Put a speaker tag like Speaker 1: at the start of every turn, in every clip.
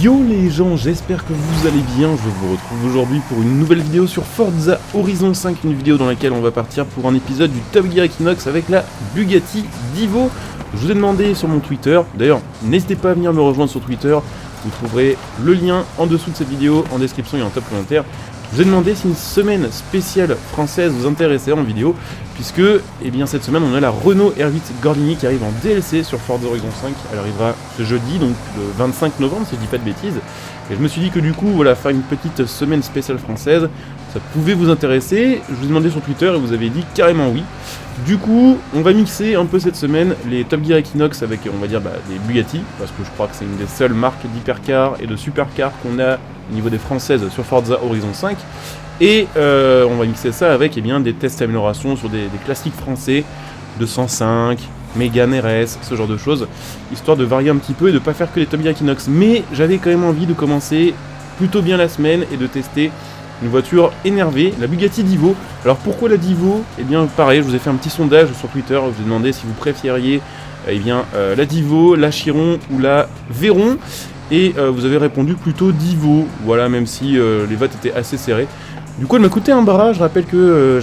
Speaker 1: Yo les gens, j'espère que vous allez bien, je vous retrouve aujourd'hui pour une nouvelle vidéo sur Forza Horizon 5, une vidéo dans laquelle on va partir pour un épisode du Top Gear Equinox avec la Bugatti Divo. Je vous ai demandé sur mon Twitter, d'ailleurs n'hésitez pas à venir me rejoindre sur Twitter, vous trouverez le lien en dessous de cette vidéo, en description et en top commentaire. Je vous ai demandé si une semaine spéciale française vous intéressait en vidéo, puisque cette semaine on a la Renault R8 Gordini qui arrive en DLC sur Forza Horizon 5. Elle arrivera ce jeudi, donc le 25 novembre si je dis pas de bêtises. Et je me suis dit que du coup, voilà, faire une petite semaine spéciale française, ça pouvait vous intéresser. Je vous ai demandé sur Twitter et vous avez dit carrément oui. Du coup, on va mixer un peu cette semaine les Top Gear Equinox avec, on va dire, des Bugatti, parce que je crois que c'est une des seules marques d'hypercar et de supercar qu'on a au niveau des françaises sur Forza Horizon 5. Et on va mixer ça avec des tests d'amélioration sur des classiques français, 205, Mégane RS, ce genre de choses, histoire de varier un petit peu et de pas faire que les Top Gear Equinox. Mais j'avais quand même envie de commencer plutôt bien la semaine et de tester une voiture énervée, la Bugatti Divo. Alors pourquoi la Divo ? Pareil, je vous ai fait un petit sondage sur Twitter, je vous ai demandé si vous préfériez la Divo, la Chiron ou la Veyron. Et vous avez répondu plutôt Divo, voilà, même si les votes étaient assez serrés. Du coup, elle m'a coûté un bras. Je rappelle que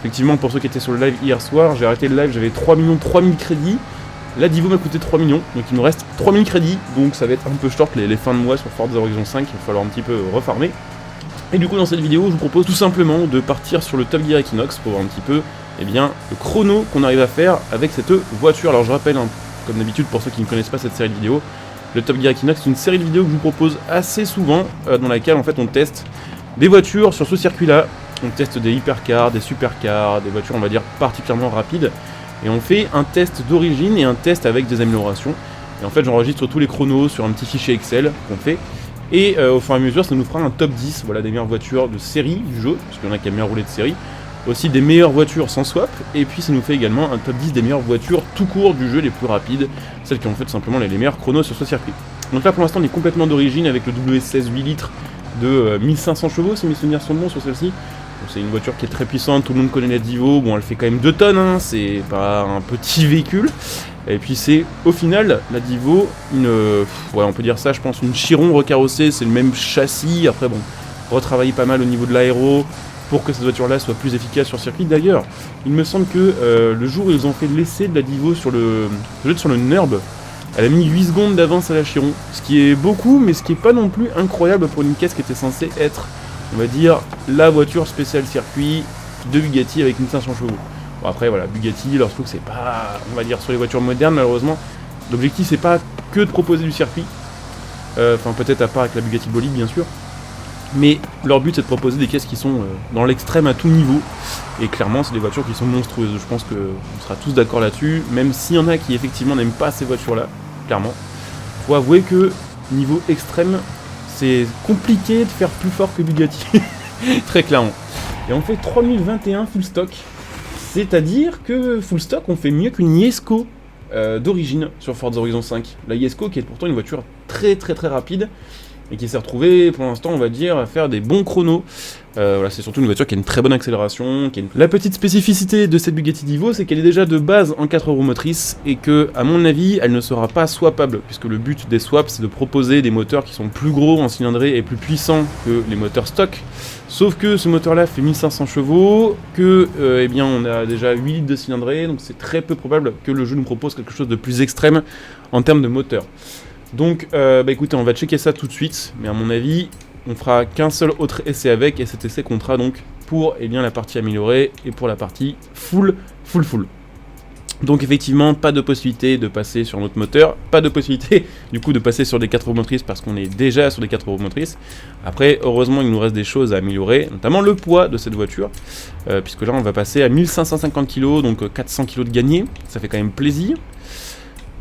Speaker 1: effectivement, pour ceux qui étaient sur le live hier soir, j'ai arrêté le live, j'avais 3 000 crédits. La Divo m'a coûté 3 millions, donc il me reste 3 000 crédits. Donc ça va être un peu short les fins de mois sur Forza Horizon 5, il va falloir un petit peu refarmer. Et du coup, dans cette vidéo, je vous propose tout simplement de partir sur le Top Gear Equinox pour voir un petit peu le chrono qu'on arrive à faire avec cette voiture. Alors je rappelle, comme d'habitude pour ceux qui ne connaissent pas cette série de vidéos, le Top Gear Equinox, c'est une série de vidéos que je vous propose assez souvent, dans laquelle en fait on teste des voitures sur ce circuit-là. On teste des hypercars, des supercars, des voitures on va dire particulièrement rapides. Et on fait un test d'origine et un test avec des améliorations. Et en fait j'enregistre tous les chronos sur un petit fichier Excel qu'on fait. Et au fur et à mesure ça nous fera un top 10 des meilleures voitures de série du jeu, parce qu'il y en a qui aiment bien rouler de série. Aussi des meilleures voitures sans swap, et puis ça nous fait également un top 10 des meilleures voitures tout court du jeu, les plus rapides, celles qui ont fait tout simplement les meilleurs chronos sur ce circuit. Donc là pour l'instant on est complètement d'origine avec le W16 8 litres de 1500 chevaux si mes souvenirs sont bons sur celle-ci. C'est une voiture qui est très puissante, tout le monde connaît la Divo, bon elle fait quand même 2 tonnes, c'est pas un petit véhicule. Et puis c'est au final la Divo, on peut dire ça je pense, une Chiron recarrossée, c'est le même châssis, après retravailler pas mal au niveau de l'aéro, pour que cette voiture-là soit plus efficace sur circuit. D'ailleurs, il me semble que le jour où ils ont fait l'essai de la Divo sur le NURB, elle a mis 8 secondes d'avance à la Chiron, ce qui est beaucoup, mais ce qui est pas non plus incroyable pour une caisse qui était censée être, on va dire, la voiture spéciale circuit de Bugatti avec 1500 chevaux. Bon après voilà, Bugatti, leur truc c'est pas, on va dire, sur les voitures modernes malheureusement, l'objectif c'est pas que de proposer du circuit, peut-être à part avec la Bugatti Bolide bien sûr, mais leur but c'est de proposer des caisses qui sont dans l'extrême à tout niveau, et clairement c'est des voitures qui sont monstrueuses, je pense qu'on sera tous d'accord là-dessus, même s'il y en a qui effectivement n'aiment pas ces voitures-là, clairement. Faut avouer que niveau extrême, c'est compliqué de faire plus fort que Bugatti, très clairement. Et on fait 3021 full stock, c'est-à-dire que full stock on fait mieux qu'une Jesko d'origine sur Forza Horizon 5. La Jesko qui est pourtant une voiture très très très rapide, et qui s'est retrouvée pour l'instant on va dire à faire des bons chronos. C'est surtout une voiture qui a une très bonne accélération. La petite spécificité de cette Bugatti Divo, c'est qu'elle est déjà de base en 4 roues motrices et que, à mon avis, elle ne sera pas swappable, puisque le but des swaps c'est de proposer des moteurs qui sont plus gros en cylindrée et plus puissants que les moteurs stock. Sauf que ce moteur-là fait 1500 chevaux, que on a déjà 8 litres de cylindrée, donc c'est très peu probable que le jeu nous propose quelque chose de plus extrême en termes de moteur. Donc écoutez, on va checker ça tout de suite, mais à mon avis, on fera qu'un seul autre essai avec, et cet essai comptera donc pour la partie améliorée et pour la partie full. Donc effectivement, pas de possibilité de passer sur notre moteur, pas de possibilité du coup de passer sur des 4 roues motrices parce qu'on est déjà sur des 4 roues motrices. Après, heureusement, il nous reste des choses à améliorer, notamment le poids de cette voiture, puisque là on va passer à 1550 kg, donc 400 kg de gagné, ça fait quand même plaisir.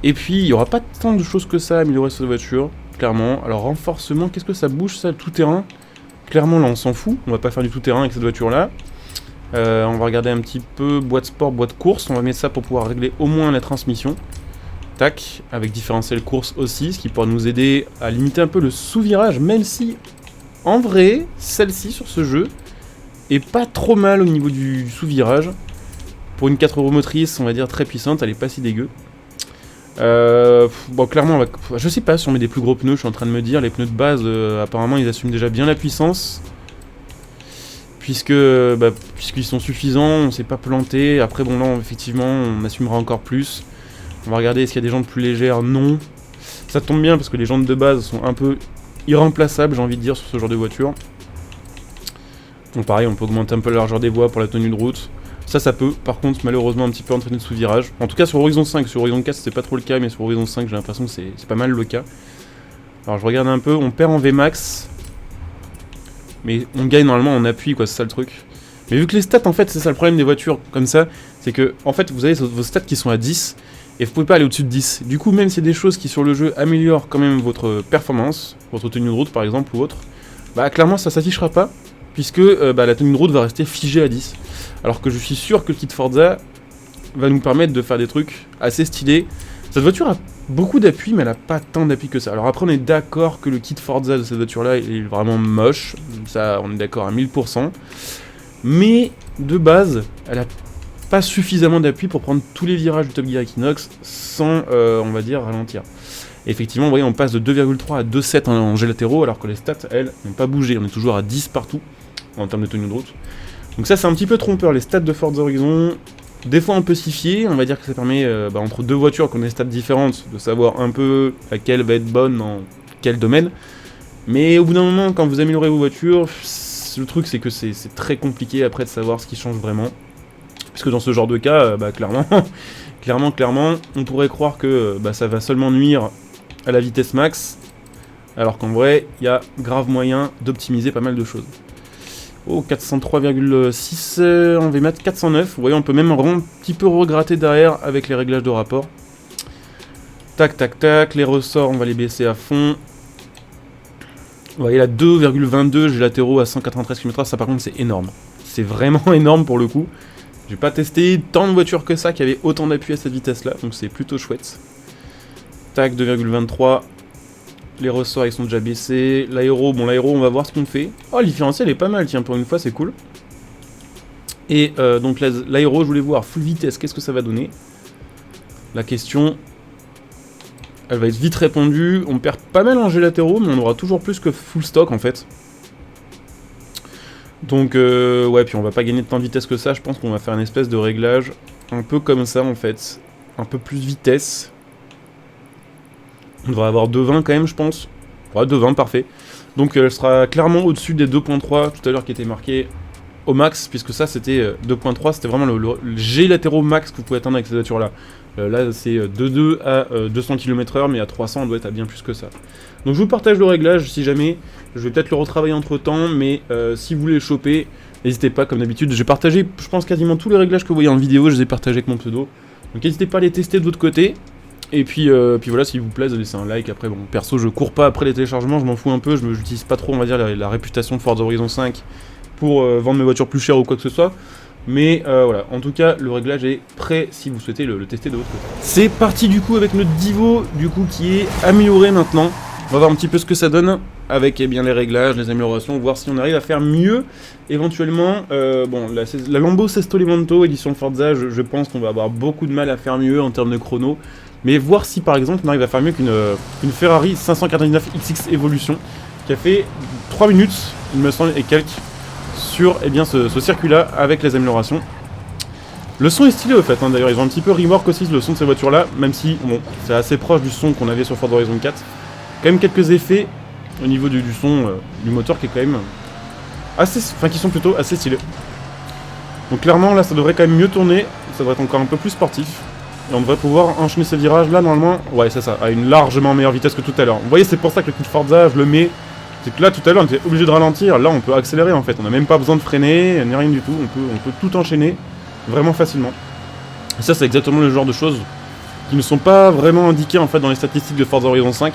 Speaker 1: Et puis, il n'y aura pas tant de choses que ça à améliorer cette voiture, clairement. Alors, renforcement, qu'est-ce que ça bouge, ça, le tout-terrain ? Clairement, là, on s'en fout. On va pas faire du tout-terrain avec cette voiture-là. On va regarder un petit peu boîte sport, boîte course. On va mettre ça pour pouvoir régler au moins la transmission. Tac, avec différentiel course aussi, ce qui pourra nous aider à limiter un peu le sous-virage, même si, en vrai, celle-ci, sur ce jeu, est pas trop mal au niveau du sous-virage. Pour une 4 roues motrices, on va dire très puissante, elle est pas si dégueu. Bon, clairement, je sais pas si on met des plus gros pneus, je suis en train de me dire. Les pneus de base, apparemment, ils assument déjà bien la puissance. Puisqu'ils sont suffisants, on s'est pas planté. Après, bon, là, effectivement, on assumera encore plus. On va regarder est-ce qu'il y a des jantes plus légères. Non. Ça tombe bien parce que les jantes de base sont un peu irremplaçables, j'ai envie de dire, sur ce genre de voiture. Donc pareil, on peut augmenter un peu la largeur des voies pour la tenue de route. Ça peut, par contre, malheureusement, un petit peu entraîner de sous-virage. En tout cas, sur Horizon 5, sur Horizon 4, c'était pas trop le cas, mais sur Horizon 5, j'ai l'impression que c'est pas mal le cas. Alors, je regarde un peu, on perd en Vmax. Mais on gagne normalement en appui, quoi, c'est ça le truc. Mais vu que les stats, en fait, c'est ça le problème des voitures comme ça, c'est que, en fait, vous avez vos stats qui sont à 10, et vous pouvez pas aller au-dessus de 10. Du coup, même s'il y a des choses qui, sur le jeu, améliorent quand même votre performance, votre tenue de route, par exemple, ou autre, bah, clairement, ça s'affichera pas, puisque la tenue de route va rester figée à 10. Alors que je suis sûr que le kit Forza va nous permettre de faire des trucs assez stylés. Cette voiture a beaucoup d'appui, mais elle a pas tant d'appui que ça. Alors après, on est d'accord que le kit Forza de cette voiture-là est vraiment moche. Ça, on est d'accord à 1000%. Mais, de base, elle a pas suffisamment d'appui pour prendre tous les virages du Top Gear Equinox sans, on va dire, ralentir. Et effectivement, vous voyez, on passe de 2,3 à 2,7 en G latéraux, alors que les stats, elles, n'ont pas bougé. On est toujours à 10 partout, en termes de tenue de route. Donc ça, c'est un petit peu trompeur. Les stats de Forza Horizon, des fois un peu sifiées, on va dire que ça permet, entre deux voitures qui ont des stats différentes, de savoir un peu laquelle va être bonne dans quel domaine. Mais au bout d'un moment, quand vous améliorez vos voitures, le truc c'est que c'est très compliqué après de savoir ce qui change vraiment. Parce que dans ce genre de cas, clairement, on pourrait croire que ça va seulement nuire à la vitesse max, alors qu'en vrai, il y a grave moyen d'optimiser pas mal de choses. Oh, 403,6 en VMAT, 409. Vous voyez, on peut même un petit peu regratter derrière avec les réglages de rapport. Tac, tac, tac. Les ressorts, on va les baisser à fond. Vous voyez, là, 2,22 G latéraux à 193 km/h. Ça, par contre, c'est énorme. C'est vraiment énorme pour le coup. J'ai pas testé tant de voitures que ça qui avaient autant d'appui à cette vitesse-là. Donc, c'est plutôt chouette. Tac, 2,23. Les ressorts ils sont déjà baissés. L'aéro, on va voir ce qu'on fait. Oh, le différentiel est pas mal, tiens, pour une fois, c'est cool. Et donc l'aéro, je voulais voir full vitesse, qu'est-ce que ça va donner? La question, elle va être vite répondue. On perd pas mal en G latéraux, mais on aura toujours plus que full stock en fait. Donc, ouais, puis on va pas gagner de temps de vitesse que ça. Je pense qu'on va faire une espèce de réglage un peu comme ça en fait. Un peu plus vitesse. On devrait avoir 2,20 quand même, je pense. Ouais, 2,20, parfait. Donc elle sera clairement au-dessus des 2,3 tout à l'heure qui était marqué au max, puisque ça c'était 2,3, c'était vraiment le G latéraux max que vous pouvez atteindre avec ces voitures-là. Là c'est 2,2 à 200 km/h, mais à 300 on doit être à bien plus que ça. Donc je vous partage le réglage si jamais. Je vais peut-être le retravailler entre temps, mais si vous voulez le choper, n'hésitez pas comme d'habitude. J'ai partagé, je pense, quasiment tous les réglages que vous voyez en vidéo, je les ai partagés avec mon pseudo. Donc n'hésitez pas à les tester de votre côté. Et puis voilà, s'il vous plaît, laissez un like. Après, bon, perso, je cours pas après les téléchargements, je m'en fous un peu. Je n'utilise pas trop, on va dire, la réputation de Forza Horizon 5 pour vendre mes voitures plus chères ou quoi que ce soit. Mais voilà, en tout cas, le réglage est prêt si vous souhaitez le tester de votre côté. C'est parti du coup avec notre Divo, du coup, qui est amélioré maintenant. On va voir un petit peu ce que ça donne avec les réglages, les améliorations, voir si on arrive à faire mieux éventuellement. La Lambo Sestolimento édition Forza, je pense qu'on va avoir beaucoup de mal à faire mieux en termes de chrono. Mais voir si par exemple on arrive à faire mieux qu'une Ferrari 599 XX Evolution qui a fait 3 minutes, il me semble, et quelques sur ce circuit-là avec les améliorations. Le son est stylé au fait, d'ailleurs ils ont un petit peu rework aussi le son de ces voitures-là, même si bon, c'est assez proche du son qu'on avait sur Forza Horizon 4. Quand même quelques effets au niveau du son du moteur qui est quand même qui sont plutôt assez stylés. Donc clairement là ça devrait quand même mieux tourner, ça devrait être encore un peu plus sportif. Et on devrait pouvoir enchaîner ces virages là normalement, ouais c'est ça, à une largement meilleure vitesse que tout à l'heure. Vous voyez, c'est pour ça que le kit Forza je le mets, c'est que là tout à l'heure on était obligé de ralentir, là on peut accélérer en fait, on n'a même pas besoin de freiner, ni rien du tout, on peut tout enchaîner vraiment facilement. Et ça c'est exactement le genre de choses qui ne sont pas vraiment indiquées en fait dans les statistiques de Forza Horizon 5.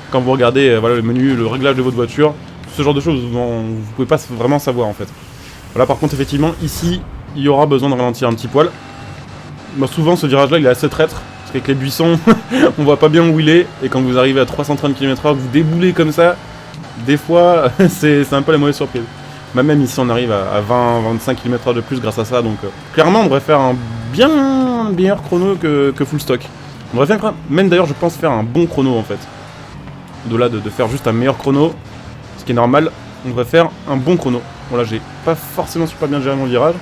Speaker 1: Quand vous regardez voilà, le menu, le réglage de votre voiture, ce genre de choses vous pouvez pas vraiment savoir en fait. Voilà, par contre effectivement ici il y aura besoin de ralentir un petit poil. Bah, souvent ce virage là il est assez traître, parce qu'avec les buissons on voit pas bien où il est, et quand vous arrivez à 330 km/h, vous déboulez comme ça, des fois c'est un peu la mauvaise surprise. Bah, même ici on arrive à 20-25 km/h de plus grâce à ça, donc clairement on devrait faire un bien meilleur chrono que full stock. On devrait faire, même d'ailleurs je pense faire un bon chrono en fait. Au-delà de faire juste un meilleur chrono, ce qui est normal, on devrait faire un bon chrono. Bon là j'ai pas forcément super bien géré mon virage,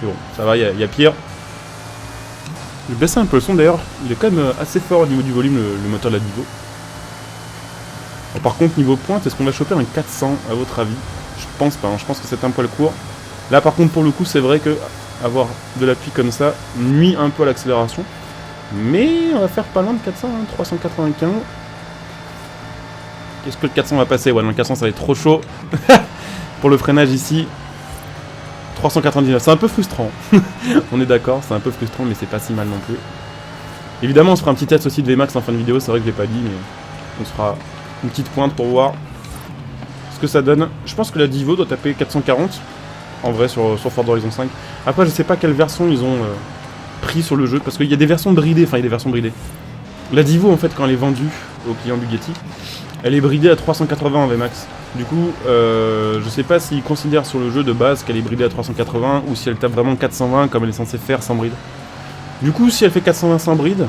Speaker 1: mais bon, ça va, il y a pire. Je vais baisser un peu le son d'ailleurs, il est quand même assez fort au niveau du volume le moteur de la Divo. Bon, par contre niveau pointe, est-ce qu'on va choper un 400 à votre avis? Je pense pas, hein. Je pense que c'est un poil court. Là par contre pour le coup c'est vrai que avoir de l'appui comme ça nuit un peu à l'accélération. Mais on va faire pas loin de 400, hein, 395. Est-ce que le 400 va passer? Ouais, non, le 400 ça va être trop chaud. Pour le freinage ici. 399, c'est un peu frustrant. On est d'accord, c'est un peu frustrant, mais c'est pas si mal non plus. Évidemment, on se fera un petit test aussi de VMAX en fin de vidéo, c'est vrai que je l'ai pas dit, mais on se fera une petite pointe pour voir ce que ça donne. Je pense que la Divo doit taper 440, en vrai, sur Forza Horizon 5. Après, je sais pas quelle version ils ont pris sur le jeu, parce qu'il y a des versions bridées, enfin, il y a des versions bridées. La Divo, en fait, quand elle est vendue aux clients Bugatti, elle est bridée à 380 en VMAX. Du coup, je sais pas s'ils considèrent sur le jeu de base qu'elle est bridée à 380 ou si elle tape vraiment 420 comme elle est censée faire sans bride. Du coup, si elle fait 420 sans bride,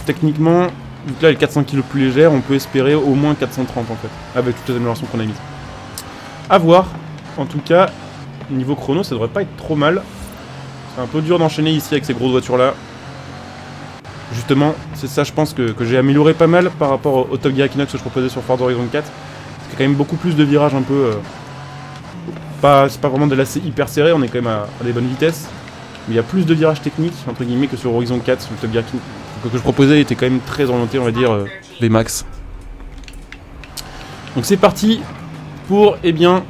Speaker 1: techniquement, vu que là elle est 400 kg plus légère, on peut espérer au moins 430 en fait, avec toutes les améliorations qu'on a mises. A voir, en tout cas, niveau chrono, ça devrait pas être trop mal. C'est un peu dur d'enchaîner ici avec ces grosses voitures là. Justement, c'est ça je pense que j'ai amélioré pas mal par rapport au Top Gear Equinox que je proposais sur Forza Horizon 4. C'est quand même beaucoup plus de virages un peu... c'est pas vraiment de lacets hyper serré, on est quand même à des bonnes vitesses. Mais il y a plus de virages techniques, entre guillemets, que sur Horizon 4. Le Top Gear que je proposais était quand même très orienté, on va dire, VMAX. Donc c'est parti pour, eh bien,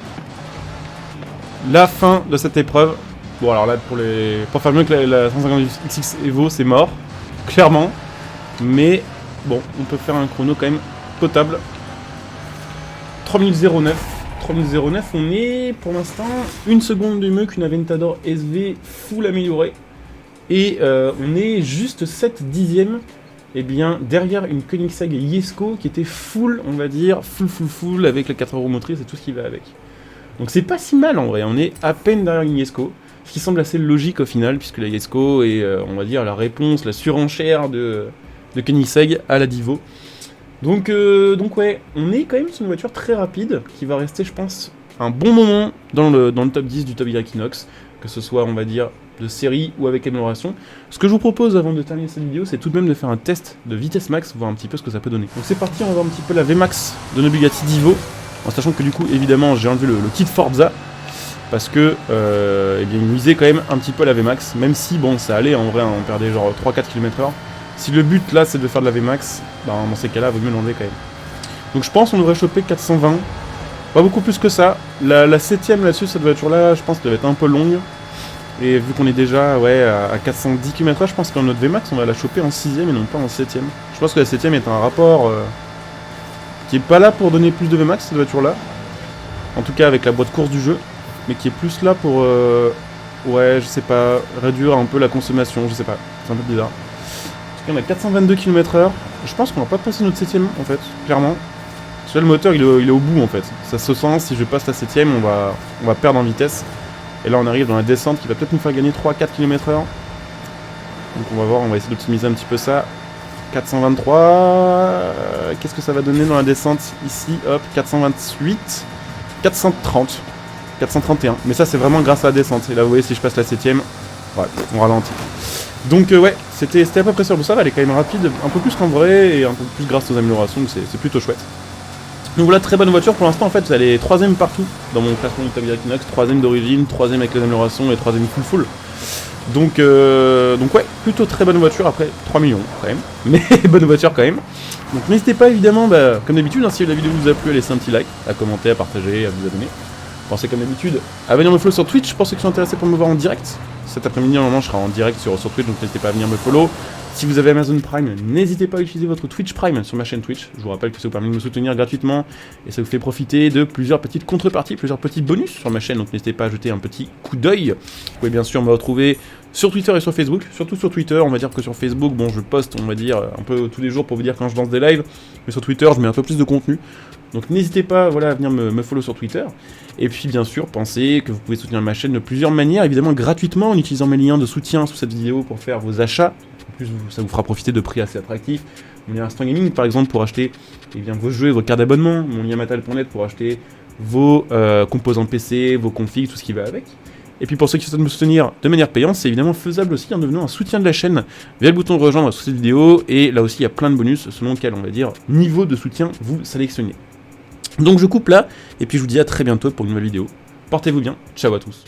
Speaker 1: la fin de cette épreuve. Bon alors là, pour faire mieux que la 150XX Evo, c'est mort, clairement. Mais bon, on peut faire un chrono quand même potable. 3009, on est pour l'instant 1 seconde de mieux qu'une Aventador SV full améliorée. Et on est juste 7 dixièmes bien, derrière une Koenigsegg Jesko qui était full, on va dire, full avec les 4 roues motrices et tout ce qui va avec. Donc c'est pas si mal en vrai, on est à peine derrière une Jesko, ce qui semble assez logique au final, puisque la Jesko est, on va dire, la réponse, la surenchère de Koenigsegg à la Divo. Donc ouais, on est quand même sur une voiture très rapide, qui va rester, je pense, un bon moment dans le top 10 du Top Gear Equinox, que ce soit, on va dire, de série ou avec amélioration. Ce que je vous propose avant de terminer cette vidéo, c'est tout de même de faire un test de vitesse max, voir un petit peu ce que ça peut donner. Donc c'est parti, on va voir un petit peu la VMAX de nos Bugatti Divo, en sachant que du coup, évidemment, j'ai enlevé le kit Forza, parce que, eh bien, il misait quand même un petit peu la VMAX, même si, bon, ça allait, en vrai, on perdait genre 3-4 km/h. Si le but, là, c'est de faire de la VMAX, ben, dans ces cas-là, il vaut mieux l'enlever quand même. Donc je pense qu'on devrait choper 420, pas beaucoup plus que ça. La 7ème là-dessus, cette voiture-là, je pense qu'elle va être un peu longue. Et vu qu'on est déjà ouais, à 410 km/h, je pense qu'en notre VMAX, on va la choper en 6ème et non pas en 7ème. Je pense que la 7ème est un rapport qui est pas là pour donner plus de VMAX, cette voiture-là. En tout cas, avec la boîte course du jeu. Mais qui est plus là pour, ouais, je sais pas, réduire un peu la consommation, je sais pas. C'est un peu bizarre. En tout cas, on a 422 km/h. Je pense qu'on va pas passer notre 7ème, en fait, clairement. Parce que là, le moteur, il est au bout, en fait. Ça se sent, si je passe la 7ème, on va perdre en vitesse. Et là on arrive dans la descente qui va peut-être nous faire gagner 3-4 km/h. Donc on va voir, on va essayer d'optimiser un petit peu ça. 423, qu'est-ce que ça va donner dans la descente ici? Hop, 428, 430, 431. Mais ça c'est vraiment grâce à la descente. Et là vous voyez si je passe la 7ème, ouais, on ralentit. Donc ouais, c'était à peu près ça. Ça va, elle est quand même rapide, un peu plus qu'en vrai et un peu plus grâce aux améliorations, donc c'est plutôt chouette. Donc voilà, très bonne voiture pour l'instant. En fait, elle est 3ème partout dans mon classement du Top Gear Equinox, 3ème d'origine, 3ème avec les améliorations et 3ème full. Donc ouais, plutôt très bonne voiture. Après 3 millions quand même, mais bonne voiture quand même. Donc n'hésitez pas évidemment, comme d'habitude, si la vidéo vous a plu, à laisser un petit like, à commenter, à partager, à vous abonner. Pensez comme d'habitude à venir me follow sur Twitch pour ceux qui sont intéressés pour me voir en direct. Cet après-midi, normalement, je serai en direct sur Twitch, donc n'hésitez pas à venir me follow. Si vous avez Amazon Prime, n'hésitez pas à utiliser votre Twitch Prime sur ma chaîne Twitch. Je vous rappelle que ça vous permet de me soutenir gratuitement et ça vous fait profiter de plusieurs petites contreparties, plusieurs petits bonus sur ma chaîne. Donc n'hésitez pas à jeter un petit coup d'œil. Vous pouvez bien sûr me retrouver sur Twitter et sur Facebook. Surtout sur Twitter, on va dire que sur Facebook, bon, je poste, on va dire, un peu tous les jours pour vous dire quand je lance des lives. Mais sur Twitter, je mets un peu plus de contenu. Donc n'hésitez pas voilà, à venir me follow sur Twitter. Et puis bien sûr, pensez que vous pouvez soutenir ma chaîne de plusieurs manières, évidemment gratuitement, en utilisant mes liens de soutien sous cette vidéo pour faire vos achats. En plus, ça vous fera profiter de prix assez attractifs. Mon lien Instant Gaming, par exemple, pour acheter vos jeux et vos cartes d'abonnement. Mon lien Matal.net pour acheter vos composants PC, vos configs, tout ce qui va avec. Et puis pour ceux qui souhaitent me soutenir de manière payante, c'est évidemment faisable aussi en devenant un soutien de la chaîne via le bouton rejoindre sous cette vidéo. Et là aussi, il y a plein de bonus selon quel, on va dire, niveau de soutien vous sélectionnez. Donc je coupe là, et puis je vous dis à très bientôt pour une nouvelle vidéo. Portez-vous bien, ciao à tous.